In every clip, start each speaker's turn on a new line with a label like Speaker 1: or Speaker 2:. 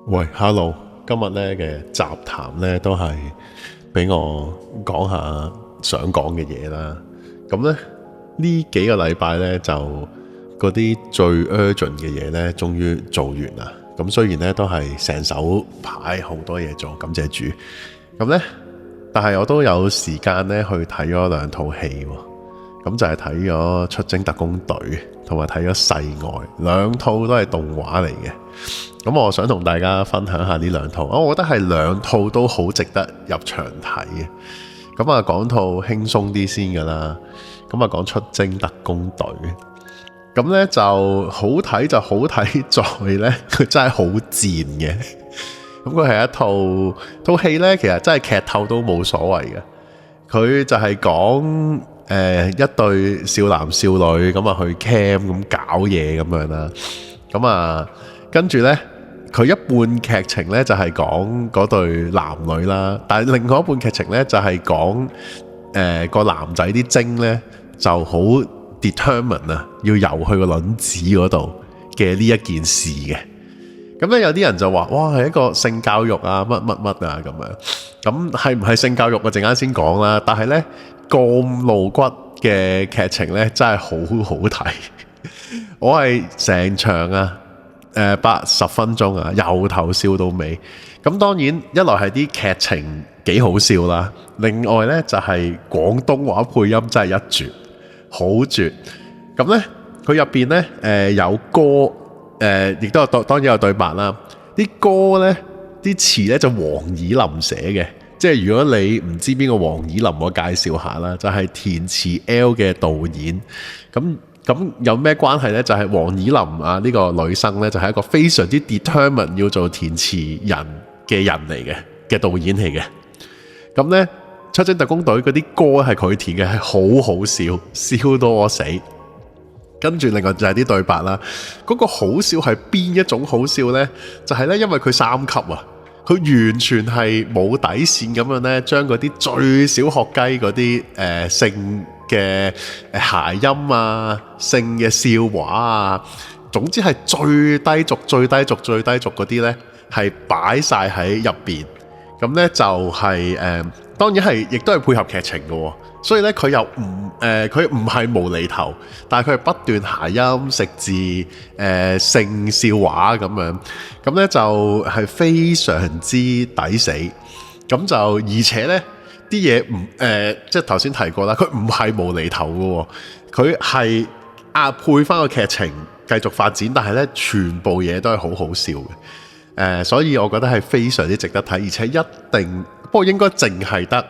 Speaker 1: 喂，Hello，今日咧嘅雜談咧都係俾我講下想講嘅嘢啦。咁咧呢幾個禮拜咧就嗰啲最 urgent 嘅嘢咧，終於做完啦。咁雖然咧都係成手牌好多嘢做，感謝主。咁咧，但係我都有時間咧去睇咗兩套戲喎。咁就係睇咗《出征特工隊》同埋睇咗《世外》，兩套都係動畫嚟嘅。咁我想同大家分享下呢兩套，我覺得係兩套都好值得入場睇嘅。咁啊，講套輕鬆啲先噶啦。咁啊，講《出征特工隊》。咁呢就好睇就好睇在呢，佢真係好賤嘅。咁佢係一套戲呢，其實真係劇透都冇所謂嘅。佢就係講一對少男少女咁啊去 camp 咁搞嘢咁樣啦。咁啊，跟住呢，佢一半劇情呢就係講嗰對男女啦，但係另外一半劇情呢就係講個男仔啲精呢就好 determine 啊，要游去個卵子嗰度嘅呢一件事嘅。咁咧有啲人就話：哇，係一個性教育啊，乜乜乜啊咁樣。咁係唔係性教育？我陣間先講啦。但係呢，咁露骨嘅劇情呢，真係好好睇。我係成場啊，80分鐘啊，由頭笑到尾。咁當然一來係啲劇情幾好笑啦，另外呢，就係廣東話配音真係一絕，好絕。咁呢，佢入邊呢，有歌。亦都有當然有對白啦。啲歌呢，啲詞呢就黃以林寫嘅，即係如果你唔知邊個黃以林，我介紹下啦，就係填詞 L 嘅導演。咁有咩關係呢？就係黃以林啊，呢個女生呢，就係一個非常之 determined 要做填詞人嘅人嚟嘅導演嚟嘅。咁呢，出征特工隊嗰啲歌係佢填嘅，係好好笑，笑到我死。跟住另外就係啲對白啦，嗰個好笑係邊一種好笑呢？就係呢，因為佢3級啊，佢完全係冇底線咁樣呢，將嗰啲最小學雞嗰啲性嘅諧音啊、性嘅笑話啊，總之係最低俗嗰啲呢，係擺晒喺入邊。咁呢就係當然係亦都係配合劇情嘅喎。所以咧，佢又佢唔係無厘頭，但係佢係不斷諧音食字、性笑話咁樣，咁咧就係非常之抵死。咁就而且咧啲嘢唔即係頭先提過啦，佢唔係無厘頭嘅喎，佢係配翻個劇情繼續發展，但係咧全部嘢都係好好笑嘅。所以我覺得係非常之值得睇，而且一定。不過應該淨係得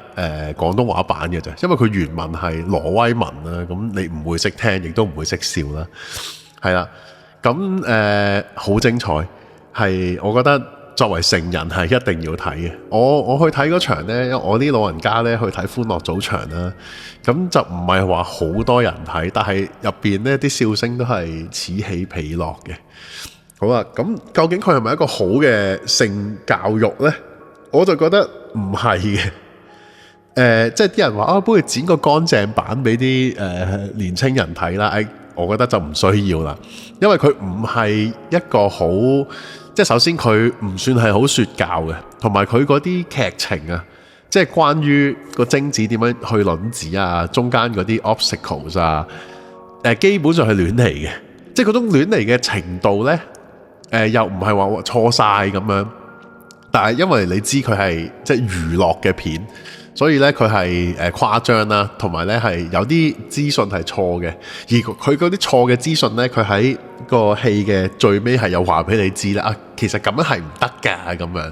Speaker 1: 廣東話版嘅啫，因為佢原文係挪威文啦，咁你唔會識聽，亦都唔會識笑啦，係啦，咁好精彩，係我覺得作為成人係一定要睇嘅。我去睇嗰場呢，因為我啲老人家呢去睇歡樂早場啦，咁就唔係話好多人睇，但係入邊呢啲笑聲都係此起彼落嘅。好啦，咁究竟佢係咪一個好嘅性教育呢？我就覺得唔係嘅，即係啲人話不如剪個乾淨版俾啲年青人睇啦。我覺得就唔需要啦，因為佢唔係一個好，即係首先佢唔算係好說教嘅，同埋佢嗰啲劇情啊，即係關於個精子點樣去卵子啊，中間嗰啲 obstacles 啊，基本上係亂嚟嘅，即係嗰種亂嚟嘅程度呢，又唔係話錯晒咁樣。但係因為你知佢係即係娛樂嘅片，所以咧佢係誇張啦，同埋咧係有啲資訊係錯嘅，而佢嗰啲錯嘅資訊咧，佢喺個戲嘅最尾係有話俾你知啦。其實咁樣係唔得㗎咁樣，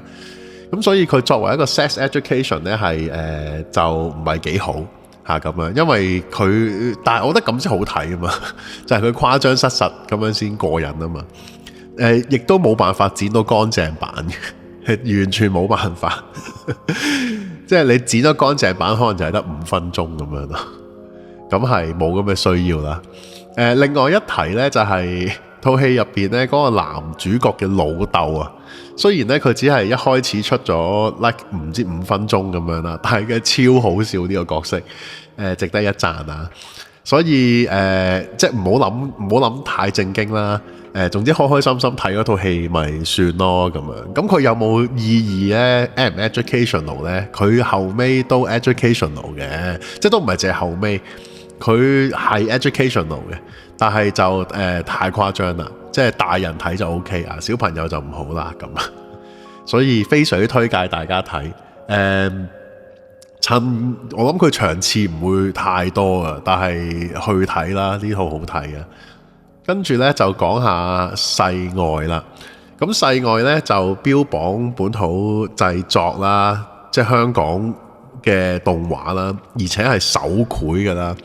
Speaker 1: 咁所以佢作為一個 sex education 咧係就唔係幾好嚇咁樣，因為佢但係我覺得咁先好睇啊嘛，就係佢誇張失實咁樣先過癮啊嘛，亦都冇辦法剪到乾淨版嘅。完全冇辦法，即係你剪咗乾淨版，可能就係得5分鐘咁樣咯。咁係冇咁嘅需要啦。另外一提呢，就係套戲入邊呢嗰個男主角嘅老豆啊，雖然呢，佢只係一開始出咗唔知5分鐘咁樣啦，但係佢超好笑呢個角色，值得一讚啊！所以即係唔好諗太正經啦。總之開開心心睇嗰套戲咪算咯咁樣。咁佢有冇意義呢？ educational 呢？佢後尾都 educational 嘅，即係都唔係淨係後尾，佢係 educational 嘅，但係就太誇張啦，即係大人睇就 OK 啊，小朋友就唔好啦咁。所以非常之推介大家睇。趁我諗佢場次唔會太多啊，但係去睇啦，呢套好睇嘅。跟住呢，就講下世外啦。咁世外呢，就標榜本土製作啦，即係香港嘅動畫啦，而且係手繪噶啦，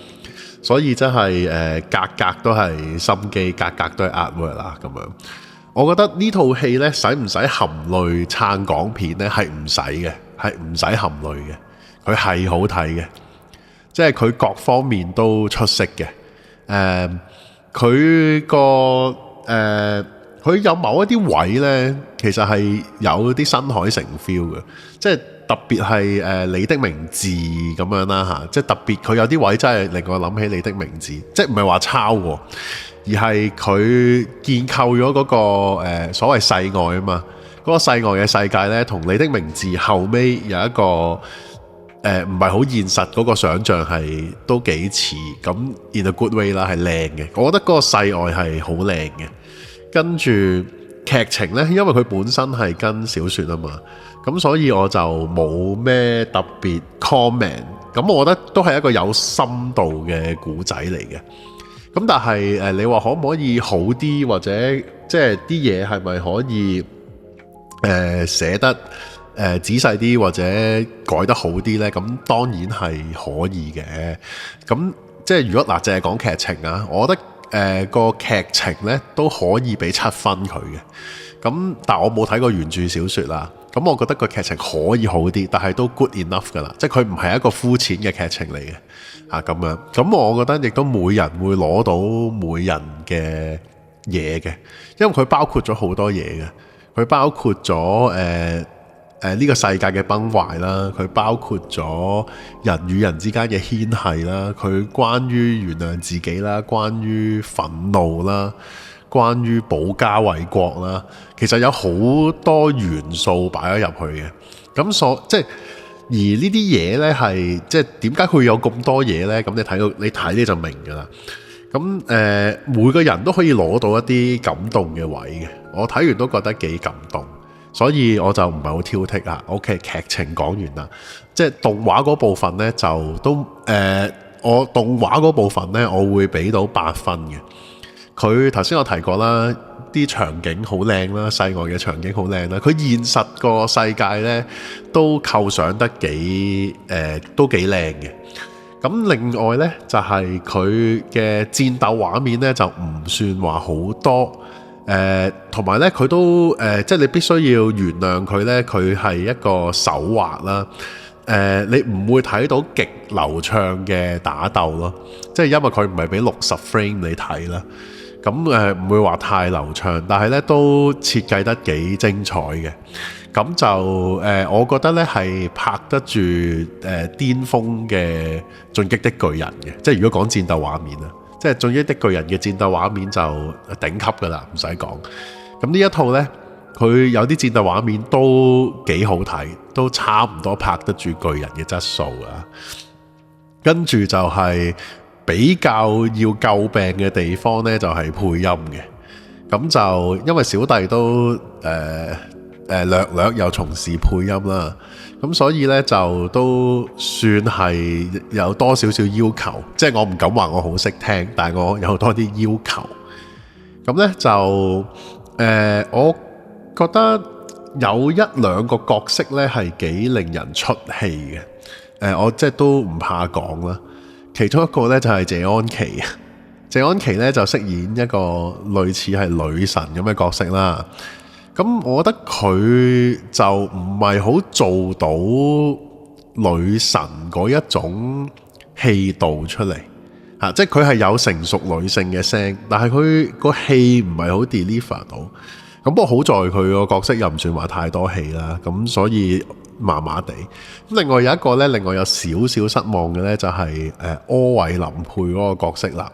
Speaker 1: 所以真係格格都係心機，格格都係 artwork 啦咁樣。我覺得呢套戲呢，使唔使含淚撐港片呢？係唔使嘅，係唔使含淚嘅。佢係好睇嘅，即係佢各方面都出色嘅。佢有某一啲位呢，其實係有啲新海誠 feel 嘅，即係特別係你的名字咁樣啦嚇，即係特別佢有啲位真係令我諗起你的名字，即係唔係話抄喎，而係佢建構咗嗰個所謂世外啊嘛，嗰個世外嘅世界呢，同你的名字後尾有一個唔係好現實嗰個想像係都幾似，咁 in a good way 啦，係靚嘅。我覺得嗰個世外係好靚嘅。跟住劇情呢，因為佢本身係跟小説啊嘛，咁所以我就冇咩特別 comment。咁我覺得都係一個有深度嘅故仔嚟嘅。咁但係你話可唔可以好啲，或者即係啲嘢係咪可以寫得仔細啲或者改得好啲呢？咁當然係可以嘅。咁即係如果淨係講劇情啊，我覺得個劇情呢都可以俾7分佢嘅。咁但我冇睇過原著小說啦。咁我覺得個劇情可以好啲，但係都 good enough 噶啦。即係佢唔係一個膚淺嘅劇情嚟嘅咁樣。咁我覺得亦都每人會攞到每人嘅嘢嘅，因為佢包括咗好多嘢嘅。佢包括咗呢個世界嘅崩壞啦，佢包括咗人與人之間嘅牽繫啦，佢關於原諒自己啦，關於憤怒啦，關於保家衛國啦，其實有好多元素擺咗入去嘅。咁即係而呢啲嘢呢，係即係點解佢有咁多嘢呢？咁你睇你就明㗎啦。咁每個人都可以攞到一啲感動嘅位嘅，我睇完都覺得幾感動。所以我就唔係好挑剔啊。OK， 劇情講完啦，即係動畫嗰部分呢，就都我動畫嗰部分呢，我會俾到8分嘅。佢頭先我提過啦，啲場景好靚啦，世外嘅場景好靚啦。佢現實個世界呢，都構想得都幾靚嘅。咁另外呢，就係佢嘅戰鬥畫面呢，就唔算話好多。同埋咧，佢都即係你必須要原諒佢咧，佢係一個手畫啦。你唔會睇到極流暢嘅打鬥咯，即係因為佢唔係俾60 frame 你睇啦。咁唔會話太流暢，但係咧都設計得幾精彩嘅。咁就我覺得咧係拍得住巔峰嘅進擊的巨人嘅，即係如果講戰鬥畫面啊。即係《進擊的巨人》嘅戰鬥畫面就頂級㗎啦，唔使講。咁呢一套呢，佢有啲戰鬥畫面都幾好睇，都差唔多拍得住巨人嘅質素啊。跟住就係比較要詬病嘅地方呢，就係配音嘅。咁就因為小弟都略有從事配音啦。咁所以呢，就都算係有多少少要求，即係我唔敢話我好識聽，但係我有多啲要求。咁呢，就我覺得有1-2個角色呢係幾令人出戲嘅。我即係都唔怕講啦。其中一個呢，就係謝安琪，謝安琪呢，就飾演一個類似係女神咁嘅角色啦。咁我覺得佢就唔係好做到女神嗰一種氣度出嚟嚇，即係佢係有成熟女性嘅聲，但係佢個氣唔係好 deliver 到。咁不過好在佢個角色又唔算話太多戲啦，咁所以麻麻地。咁另外有一個咧，另外有少少失望嘅咧，就係柯煒林配嗰個角色啦。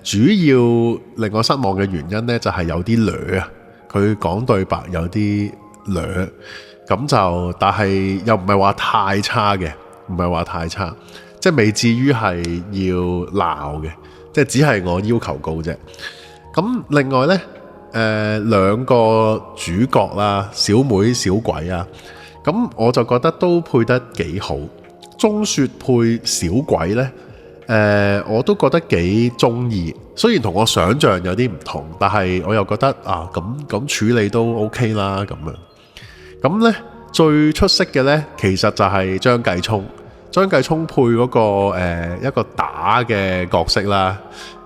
Speaker 1: 主要令我失望嘅原因咧，就係有啲掠啊，佢講對白有啲掠，咁就但係又唔係話太差嘅，唔係話太差，即係未至於係要鬧嘅，即係只係我要求高啫。咁另外呢，兩個主角啦，小妹小鬼啊，咁我就覺得都配得幾好。鐘雪配小鬼呢，我都覺得幾中意。雖然同我想象有啲唔同，但係我又覺得啊，咁處理都 OK 啦咁樣。咁呢，最出色嘅呢，其實就係張繼聰。張繼聰配嗰個一個打嘅角色啦，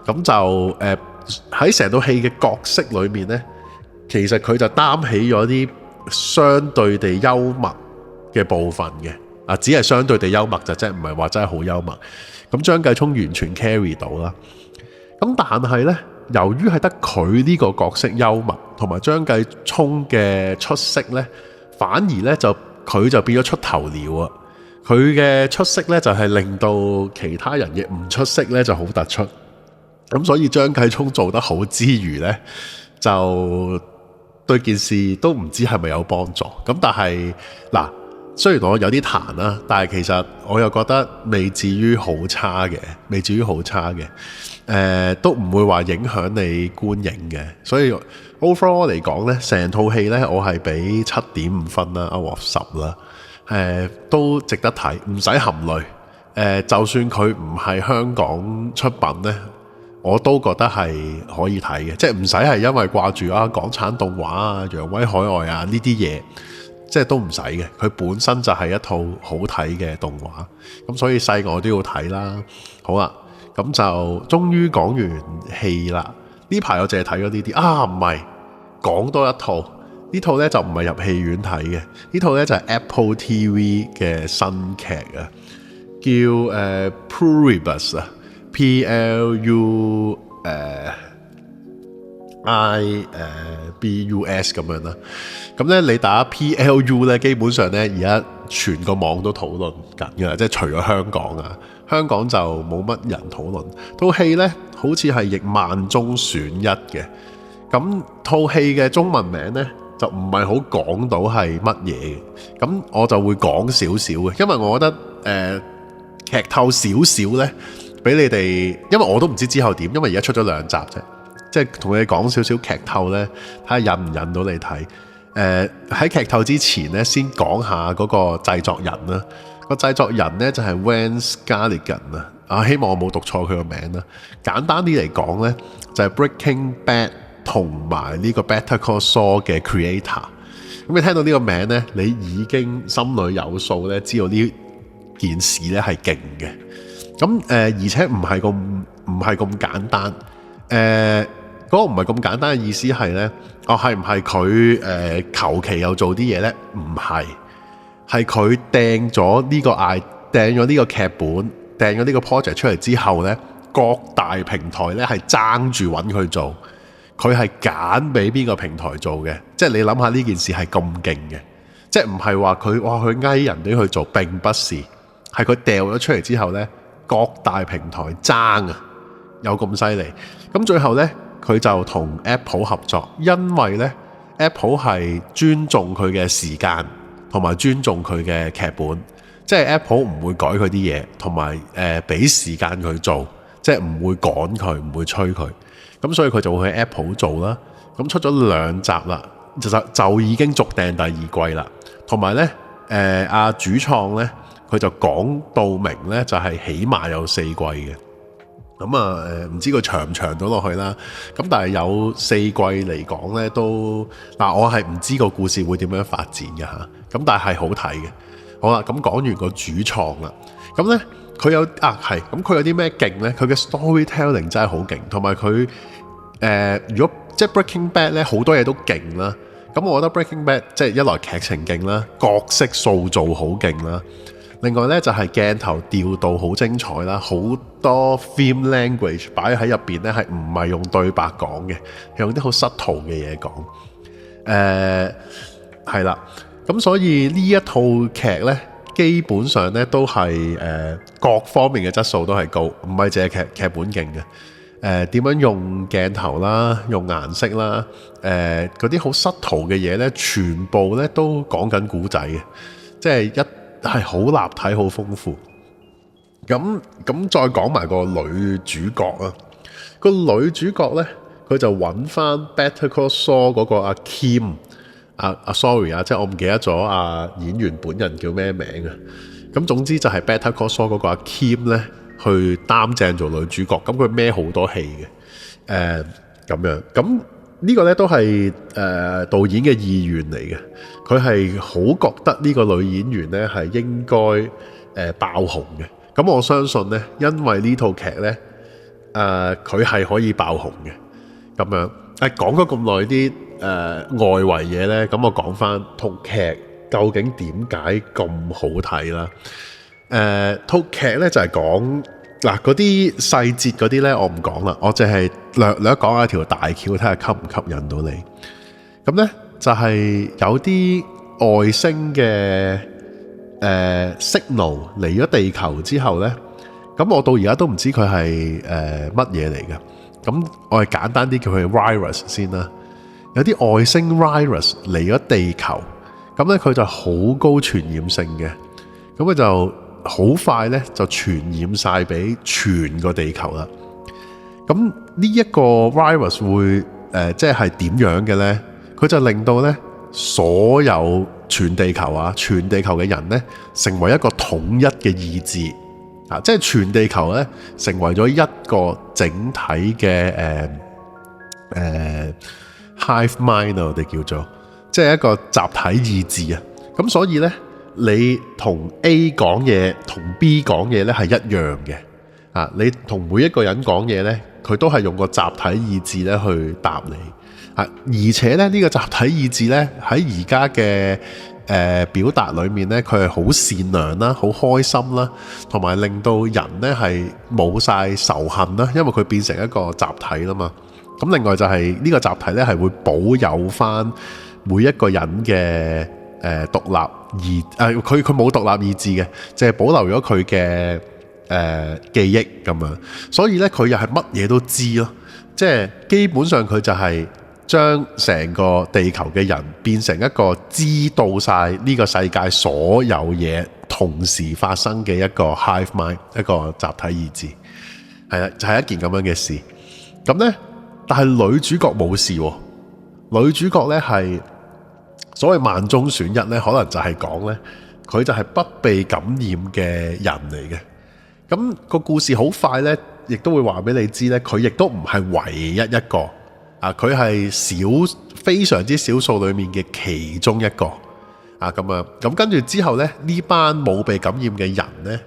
Speaker 1: 咁就喺成套戲嘅角色裏面呢，其實佢就擔起咗啲相對地幽默嘅部分嘅，只係相對地幽默就即係唔係話真係好幽默。咁張繼聰完全 carry 到啦。咁但係呢，由於係得佢呢個角色幽默，同埋張繼聰嘅出色呢，反而呢佢就變咗出頭鳥啊！佢嘅出色呢，就係令到其他人嘅唔出色呢就好突出。咁所以張繼聰做得好之餘呢，就對件事都唔知係咪有幫助。咁但係嗱，雖然我有啲彈啦，但係其實我又覺得未至於好差嘅，未至於好差嘅。都唔會話影響你觀影嘅。所以 overall 嚟講呢，成套戲呢，我係俾7.5分啦 ，out of 10啦。都值得睇，唔使含淚。就算佢唔係香港出品呢，我都覺得係可以睇嘅，即係唔使係因為掛住港產動畫啊、揚威海外啊呢啲嘢，即係都唔使嘅。佢本身就係一套好睇嘅動畫，咁所以細我都要睇啦。好啦，咁就終於講完戲啦。呢排我淨係睇咗呢啲唔係講多一套。呢套呢就唔係入戲院睇嘅，呢套呢就係 Apple TV 嘅新劇啊，叫Pluribus 啊 ，PLUIBUS 咁樣啦。咁呢你打 PLU 呢，基本上呢而家全個網都討論緊㗎，即係除咗香港啊，香港就冇乜人討論。套戲呢好似係亦萬中選一嘅，咁套戲嘅中文名呢，就唔係好講到係乜嘢嘅，咁我就會講少少嘅，因為我覺得劇透少少呢，俾你哋，因為我都唔知之後點，因為而家出咗2集啫，即係同你講少少劇透呢，睇下引唔引到你睇。喺劇透之前呢，先講下嗰個製作人啦。個製作人呢，就係 Vince Gilligan 啊，希望我冇讀錯佢個名啦。簡單啲嚟講呢，就係 Breaking Bad同埋呢個 Better Call Saul 嘅 creator， 咁你聽到呢個名呢，你已經心裏有數咧，知道呢件事咧係勁嘅。咁而且唔係咁簡單。嗰個唔係咁簡單嘅意思係呢，係唔係佢求其又做啲嘢呢？唔係，係佢掟咗呢個掟咗呢個劇本，掟咗呢個 project 出嚟之後呢，各大平台呢係爭住揾佢做。佢係揀俾邊個平台做嘅，即係你諗下呢件事係咁勁嘅，即係唔係話佢佢嗌人俾佢做，並不是，係佢掉咗出嚟之後呢，各大平台爭啊，有咁犀利。咁最後呢，佢就同 Apple 合作，因為呢 Apple 係尊重佢嘅時間，同埋尊重佢嘅劇本，即係 Apple 唔會改佢啲嘢，同埋俾時間佢做，即係唔會趕佢，唔會催佢。咁所以佢就會喺 Apple 做啦，咁出咗2集啦，就已經續訂第2季啦。同埋呢，主創呢，佢就講到明呢，就係起碼有4季嘅。咁唔知佢長唔長到落去啦。咁但係有4季嚟講呢，都我係唔知個故事會點樣發展嘅嚇。咁但係好睇嘅。好啦，咁講完個主創啦，咁呢。佢有咁佢有啲咩勁呢？佢嘅 storytelling 真係好勁，同埋佢如果即係 Breaking Bad 咧，好多嘢都勁啦。咁我覺得 Breaking Bad 即係一來劇情勁啦，角色塑造好勁啦。另外呢，就係鏡頭調度好精彩啦，好多 film language 擺喺入邊呢，係唔係用對白講嘅，係用啲好 subtle 嘅嘢講。係啦。咁所以呢一套劇呢，基本上呢都係各方面嘅質素都係高，唔係淨係劇本勁嘅。點樣用鏡頭啦，用顏色啦，嗰啲好subtle嘅嘢呢，全部呢都講緊古仔嘅，即係係好立體、好豐富。咁再講埋個女主角啊，個女主角呢，佢就揾翻 Better Call Saul 嗰個阿 Kim。sorry 啊，即係我唔記得咗演員本人叫咩名啊。咁總之就係 Better Call Saul 嗰個阿 Kim 咧，去擔正做女主角。咁佢孭好多戲嘅，咁樣。咁呢個咧都係導演嘅意願嚟嘅。佢係好覺得呢個女演員咧係應該爆紅嘅。咁我相信咧，因為呢套劇咧，佢係可以爆紅嘅。咁樣講咗咁耐啲外圍嘢呢，咁我講翻套劇究竟點解咁好睇啦？套劇呢就係講嗱嗰啲細節嗰啲呢，我唔講啦，我淨係略講下條大橋，睇下吸唔吸引到你。咁呢就係有啲外星嘅signal 嚟咗地球之後呢，咁我到而家都唔知佢係乜嘢嚟嘅。咁我係簡單啲叫佢 virus 先啦。有啲外星 virus 嚟咗地球，咁咧佢就好高傳染性嘅，咁佢就好快咧就傳染晒俾全個地球啦。咁呢一個 virus 會即係點樣嘅咧？佢就令到咧所有全地球嘅人咧成為一個統一嘅意志啊！即係全地球咧成為咗一個整體嘅hive mind 我哋叫做，即係一個集體意志啊！咁所以呢，你同 A 講嘢，同 B 講嘢呢係一樣嘅啊！你同每一個人講嘢呢，佢都係用個集體意志咧去答你啊！而且咧呢個集體意志呢，喺而家嘅表達裏面呢，佢係好善良啦，好開心啦，同埋令到人呢係冇晒仇恨啦，因為佢變成一個集體啦嘛。咁另外就係呢個集體咧，係會保有翻每一個人嘅獨立意，佢冇獨立意志嘅，淨係保留咗佢嘅記憶咁樣。所以咧，佢又係乜嘢都知咯，即係基本上佢就係將成個地球嘅人變成一個知道晒呢個世界所有嘢同時發生嘅一個 hive mind， 一個集體意志，係啦，就係一件咁樣嘅事。咁咧。但係女主角冇事喎，女主角呢係所謂萬中選一呢，可能就係講呢，佢就係不被感染嘅人嚟嘅。咁個故事好快呢，亦都會話俾你知呢，佢亦都唔係唯一一個啊，佢係非常之少數裡面嘅其中一個啊，咁跟住之後呢，呢班冇被感染嘅人呢，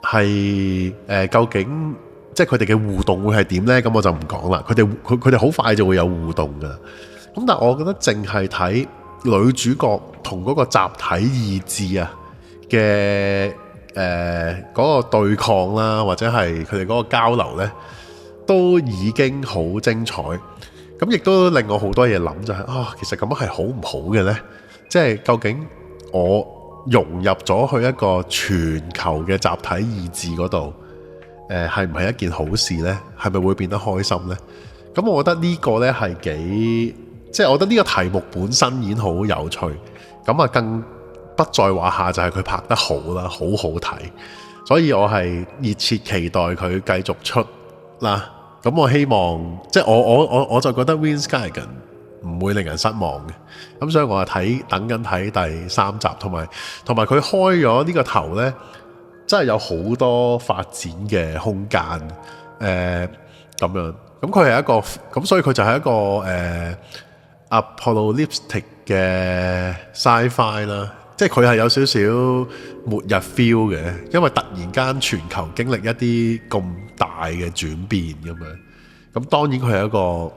Speaker 1: 係究竟？即係佢哋嘅互動會係點呢？咁我就唔講啦。佢哋好快就會有互動噶。咁但係我覺得淨係睇女主角同嗰個集體意志啊嘅嗰個對抗啦，或者係佢哋嗰個交流呢，都已經好精彩。咁亦都令我好多嘢諗，就係其實咁樣係好唔好嘅呢？即係究竟我融入咗去一個全球嘅集體意志嗰度。係唔係一件好事呢？係咪會變得開心呢？咁我覺得呢個呢係即係我覺得呢個題目本身已經好有趣，咁啊更不在話下就係佢拍得好啦，好好睇，所以我係熱切期待佢繼續出啦。咁我希望即係我就覺得 Vince Gilligan 唔會令人失望嘅，咁所以我係等緊睇第3集，同埋佢開咗呢個頭呢。真係有好多發展嘅空間，咁樣，咁佢係一個，咁所以佢就係一個apocalyptic 嘅 sci-fi 啦，即係佢係有少少末日 feel 嘅，因為突然間全球經歷一啲咁大嘅轉變咁樣，咁當然佢係一個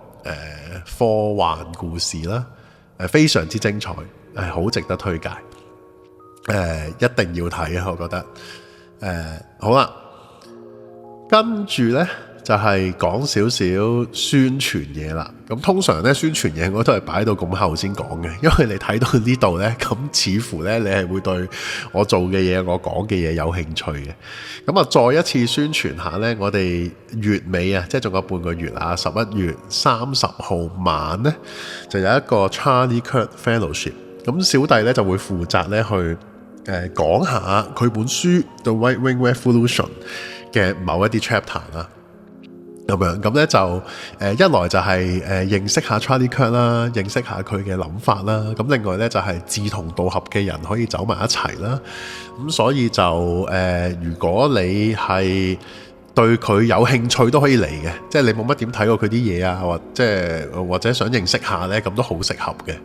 Speaker 1: 科幻故事啦，非常之精彩，好值得推介，一定要睇啊，我覺得。好啦，跟住呢，就係講少少宣傳嘢啦。咁通常呢，宣傳嘢我都係擺到咁後先講嘅，因為你睇到呢度呢，咁似乎呢，你係會對我做嘅嘢、我講嘅嘢有興趣嘅。咁啊，再一次宣傳下呢，我哋月尾啊，即係仲有半個月啊，11月30號晚呢，就有一個 Charlie Kirk Fellowship。咁小弟呢就會負責呢去講下佢本書 The Right Wing Revolution 嘅某一啲 chapter 啦，咁樣咁咧就一來就係認識下 Charlie Kirk 啦，認識下佢嘅諗法啦，咁另外咧就係志同道合嘅人可以走埋一齊啦，咁所以就如果你係對佢有興趣都可以嚟嘅，即係你冇乜點睇過佢啲嘢啊，或者想認識下咧，咁都好適合嘅。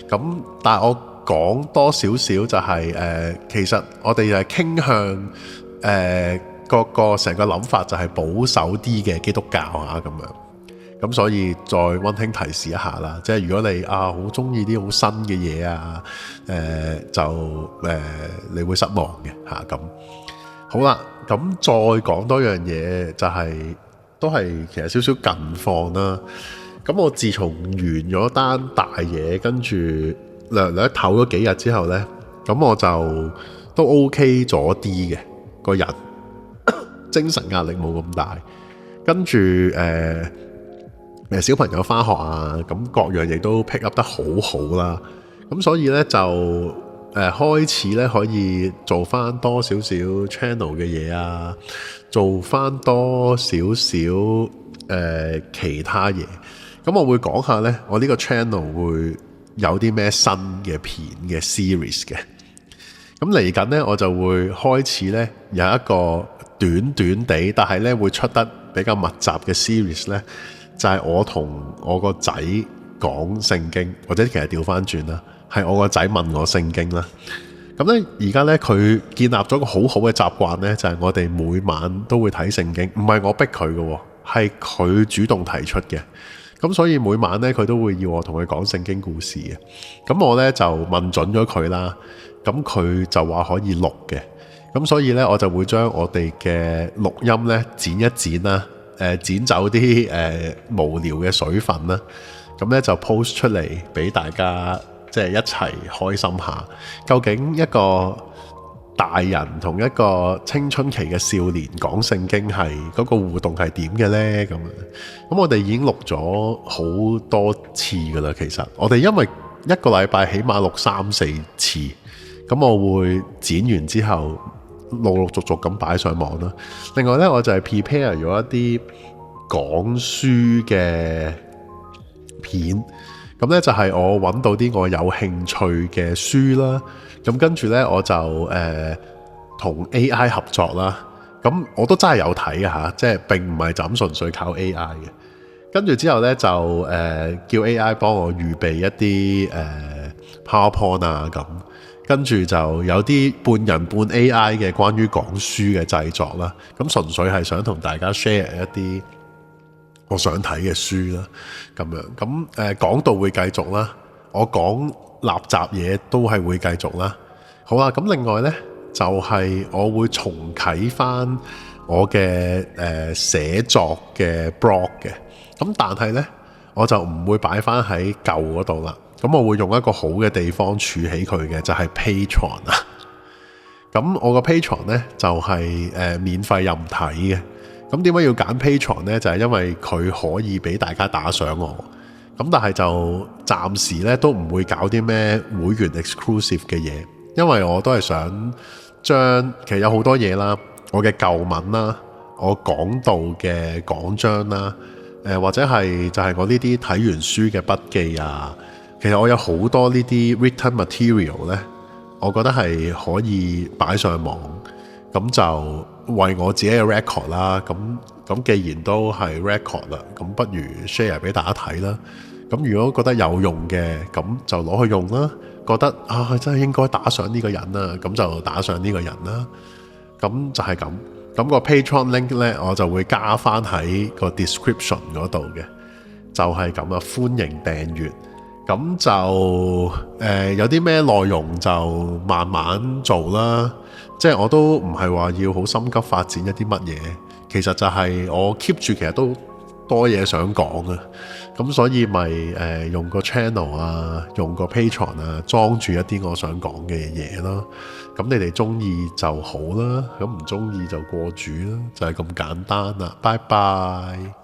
Speaker 1: 咁但係我講多少少就係其實我哋就係傾向個成個諗法就係保守啲嘅基督教啊咁樣。咁所以再溫馨提示一下啦，即係如果你好中意啲好新嘅嘢啊，你會失望嘅嚇咁。好啦，咁再講多樣嘢就都係其實少少近況啦。咁我自從完咗單大嘢，跟住略唞咗幾日之後呢，咁我就都 OK 咗啲嘅個人，精神壓力冇咁大。跟住小朋友返學啊，咁各樣嘢都 pick up 得好好啦。咁所以呢，就開始咧可以做翻多少少 channel 嘅嘢啊，做翻多少少其他嘢。咁我會講下呢，我呢個 channel 會有啲咩新嘅片嘅 series 嘅。咁嚟緊呢，我就會開始呢有一個短短地，但係呢會出得比較密集嘅 series 呢，就係我同我個仔講聖經，或者其實調翻轉啦。係我個仔問我聖經啦，咁咧而家咧佢建立咗個好好嘅習慣咧，就係我哋每晚都會睇聖經，唔係我逼佢嘅，係佢主動提出嘅。咁所以每晚咧佢都會要我同佢講聖經故事嘅。咁我咧就問準咗佢啦，咁佢就話可以錄嘅。咁所以咧我就會將我哋嘅錄音咧剪一剪啦，剪走啲無聊嘅水分啦，咁咧就 post 出嚟俾大家。即係一齊開心下，究竟一個大人同一個青春期嘅少年講聖經係嗰個互動係點嘅呢？咁我哋已經錄咗好多次㗎啦。其實我哋因為一個禮拜起碼錄3-4次，咁我會剪完之後陸陸續續咁擺上網啦。另外呢，我就係 prepare 咗一啲講書嘅片。咁咧就係我揾到啲我有興趣嘅書啦，咁跟住呢，我就同 AI 合作啦，咁我都真係有睇嘅嚇，即係並唔係就咁純粹靠 AI 嘅。跟住之後呢，就叫 AI 幫我預備一啲PowerPoint 啊咁，跟住就有啲半人半 AI 嘅關於講書嘅製作啦，咁純粹係想同大家 share 一啲我想睇嘅書啦，咁樣咁講道會繼續啦，我講垃圾嘢都係會繼續啦。好啦，咁另外呢，就係我會重啟翻我嘅寫作嘅 blog 嘅，咁但係呢，我就唔會擺翻喺舊嗰度啦，咁我會用一個好嘅地方儲起佢嘅，就係 Patreon 啊。咁我個 Patreon 呢，就係免費任睇嘅。咁點解要揀 Patreon 呢？就係因為佢可以俾大家打賞我，咁但係就暫時咧都唔會搞啲咩會員 exclusive 嘅嘢，因為我都係想將其實有好多嘢啦，我嘅舊文啦，我講道嘅講章啦，或者係就係我呢啲睇完書嘅筆記啊，其實我有好多呢啲 written material 呢，我覺得係可以擺上網，咁就為我自己嘅 record 啦，咁既然都係 record 啦，咁不如 share 俾大家睇啦。咁如果覺得有用嘅，咁就攞去用啦。覺得真係應該打上呢個人啦，咁就打上呢個人啦。咁就係咁。咁個 Patreon link 呢，我就會加翻喺個 description 嗰度嘅。就係咁啦，歡迎訂閱。咁就有啲咩內容就慢慢做啦。即係我都唔係話要好心急發展一啲乜嘢，其實就係我 keep 住其實都多嘢想講啊，咁所以咪用個 channel 啊，用個 Patreon 啊，裝住一啲我想講嘅嘢咯。咁你哋中意就好啦，咁唔中意就過主啦，就係咁簡單啦。拜拜。